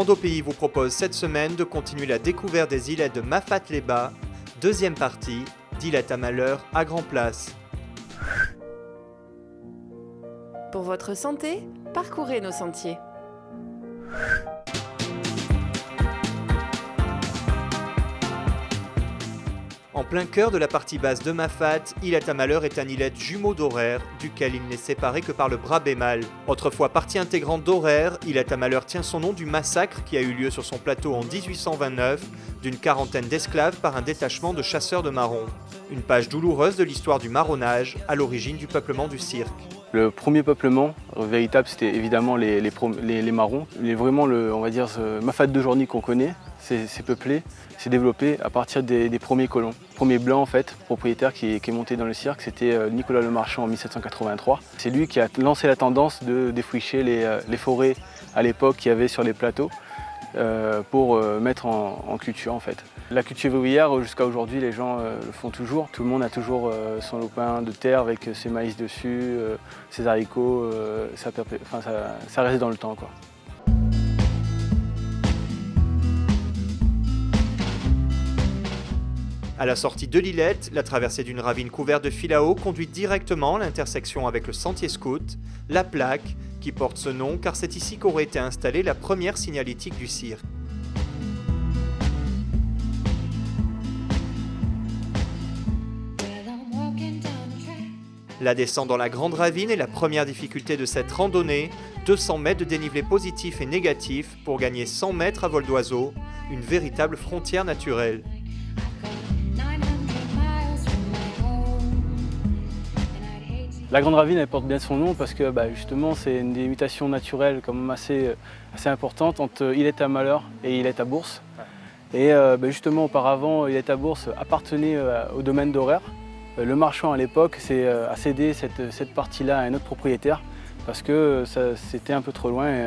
Rando Pays vous propose cette semaine de continuer la découverte des îlettes de Mafate-les-Bas, deuxième partie, d'îlettes à Malheur à Grand Place. Pour votre santé, parcourez nos sentiers. En plein cœur de la partie basse de Mafate, Îlette à Malheur est un îlet jumeau d'Horaire, duquel il n'est séparé que par le bras bémal. Autrefois partie intégrante d'Horaire, Îlette à Malheur tient son nom du massacre qui a eu lieu sur son plateau en 1829 d'une quarantaine d'esclaves par un détachement de chasseurs de marrons. Une page douloureuse de l'histoire du marronnage, à l'origine du peuplement du cirque. Le premier peuplement véritable, c'était évidemment les marrons. Vraiment, on va dire, Mafate de Journy qu'on connaît, c'est peuplé, c'est développé à partir des premiers colons. Le premier blanc, en fait, propriétaire qui est monté dans le cirque, c'était Nicolas Le Marchand en 1783. C'est lui qui a lancé la tendance de défricher les forêts à l'époque qu'il y avait sur les plateaux pour mettre en culture, en fait. La culture ouvrière, jusqu'à aujourd'hui, les gens le font toujours. Tout le monde a toujours son lopin de terre avec ses maïs dessus, ses haricots. Ça reste dans le temps, quoi. À la sortie de l'îlette, la traversée d'une ravine couverte de fil à eau conduit directement à l'intersection avec le sentier scout, la plaque, qui porte ce nom car c'est ici qu'aurait été installée la première signalétique du cirque. La descente dans la grande ravine est la première difficulté de cette randonnée, 200 mètres de dénivelé positif et négatif pour gagner 100 mètres à vol d'oiseau, une véritable frontière naturelle. La grande ravine, elle porte bien son nom parce que justement c'est une délimitation naturelle quand même assez importante entre Îlette à Malheur et Îlette à Bourse. Et justement auparavant, Îlette à Bourse appartenait au domaine d'Horaire. Le marchand à l'époque a cédé cette partie-là à un autre propriétaire parce que c'était un peu trop loin et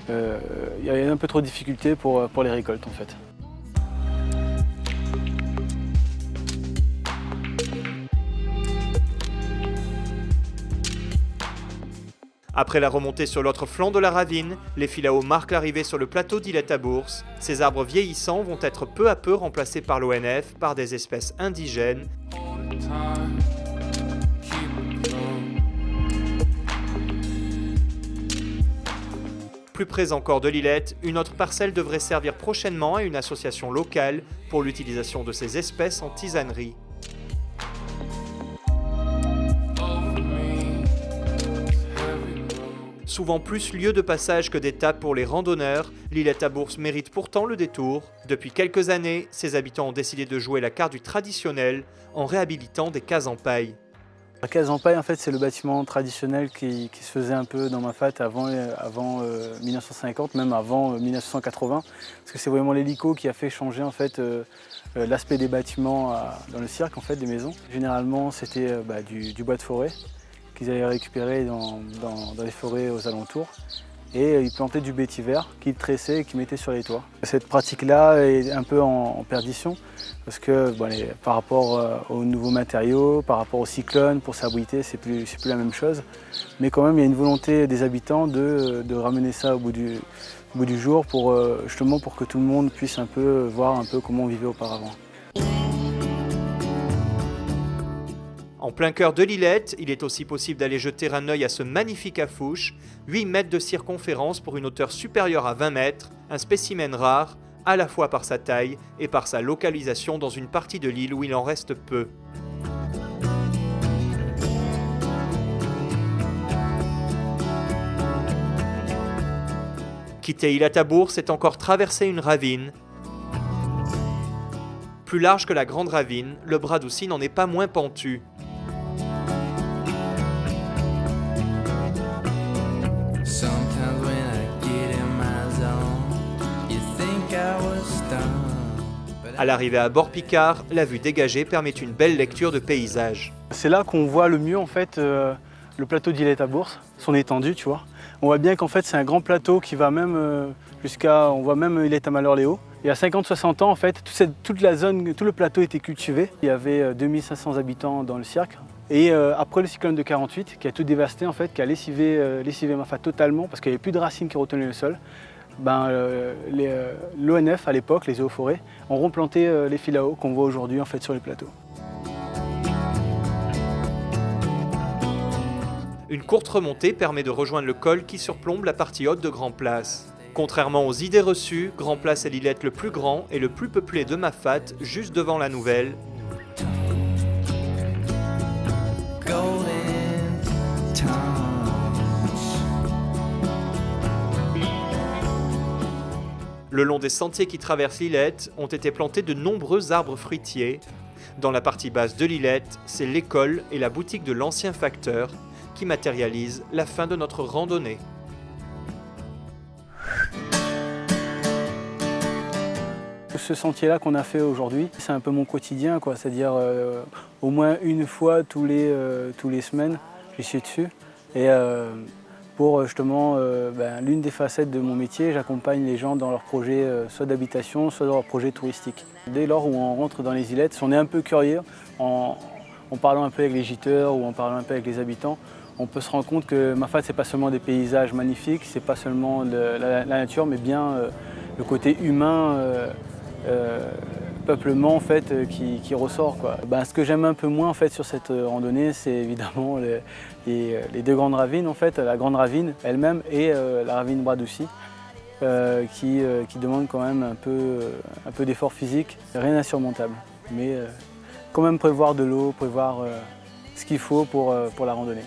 il y avait un peu trop de difficultés pour les récoltes en fait. Après la remontée sur l'autre flanc de la ravine, les fils à eau marquent l'arrivée sur le plateau d'Îlette à Bourse. Ces arbres vieillissants vont être peu à peu remplacés par l'ONF par des espèces indigènes. Plus près encore de l'îlette, une autre parcelle devrait servir prochainement à une association locale pour l'utilisation de ces espèces en tisanerie. Souvent plus lieu de passage que d'étape pour les randonneurs, l'îlette à Bourse mérite pourtant le détour. Depuis quelques années, ses habitants ont décidé de jouer la carte du traditionnel en réhabilitant des cases en paille. La case en paille, en fait, c'est le bâtiment traditionnel qui se faisait un peu dans Mafate avant 1950, même avant 1980, parce que c'est vraiment l'hélico qui a fait changer en fait l'aspect des bâtiments dans le cirque, en fait, des maisons. Généralement, c'était du bois de forêt qu'ils allaient récupérer dans les forêts aux alentours. Et ils plantaient du vétiver qu'ils tressaient et qu'ils mettaient sur les toits. Cette pratique-là est un peu en perdition parce que par rapport aux nouveaux matériaux, par rapport aux cyclones, pour s'abriter, c'est plus la même chose. Mais quand même, il y a une volonté des habitants de ramener ça au bout du jour justement pour que tout le monde puisse voir un peu comment on vivait auparavant. En plein cœur de l'îlette, il est aussi possible d'aller jeter un œil à ce magnifique afouche, 8 mètres de circonférence pour une hauteur supérieure à 20 mètres, un spécimen rare, à la fois par sa taille et par sa localisation dans une partie de l'île où il en reste peu. Quitter Îlette à Bourse, c'est encore traverser une ravine. Plus large que la grande ravine, le bras d'Oucy n'en est pas moins pentu. À l'arrivée à Bord-Picard, la vue dégagée permet une belle lecture de paysage. C'est là qu'on voit le mieux en fait le plateau d'Îlette à Bourse, son étendue, tu vois. On voit bien qu'en fait c'est un grand plateau qui va même on voit même Îlette à Malheur-les-Hauts. Il y a 50-60 ans en fait, toute la zone, tout le plateau était cultivé. Il y avait 2500 habitants dans le cirque. Et après le cyclone de 48, qui a tout dévasté en fait, qui a lessivé Mafate totalement parce qu'il n'y avait plus de racines qui retenaient le sol, L'ONF à l'époque, les eaux forêts, ont replanté les filao qu'on voit aujourd'hui en fait sur les plateaux. Une courte remontée permet de rejoindre le col qui surplombe la partie haute de Grand Place. Contrairement aux idées reçues, Grand Place est l'îlet le plus grand et le plus peuplé de Mafate, juste devant la Nouvelle. Le long des sentiers qui traversent l'Illette ont été plantés de nombreux arbres fruitiers. Dans la partie basse de l'Illette, c'est l'école et la boutique de l'ancien facteur qui matérialisent la fin de notre randonnée. Ce sentier-là qu'on a fait aujourd'hui, c'est un peu mon quotidien, quoi. C'est-à-dire au moins une fois tous les semaines, j'y suis dessus. Et pour justement, l'une des facettes de mon métier, j'accompagne les gens dans leurs projets soit d'habitation, soit dans leurs projets touristiques. Dès lors où on rentre dans les îlettes, si on est un peu curieux, en parlant un peu avec les gîteurs ou en parlant un peu avec les habitants, on peut se rendre compte que Mafate, c'est pas seulement des paysages magnifiques, c'est pas seulement la nature, mais bien le côté humain, peuplement en fait, qui ressort, quoi. Ce que j'aime un peu moins en fait, sur cette randonnée, c'est évidemment les deux grandes ravines, en fait, la grande ravine elle-même et la ravine Bradouci, qui demandent quand même un peu d'effort physique, rien d'insurmontable. Mais quand même prévoir de l'eau, prévoir ce qu'il faut pour la randonnée.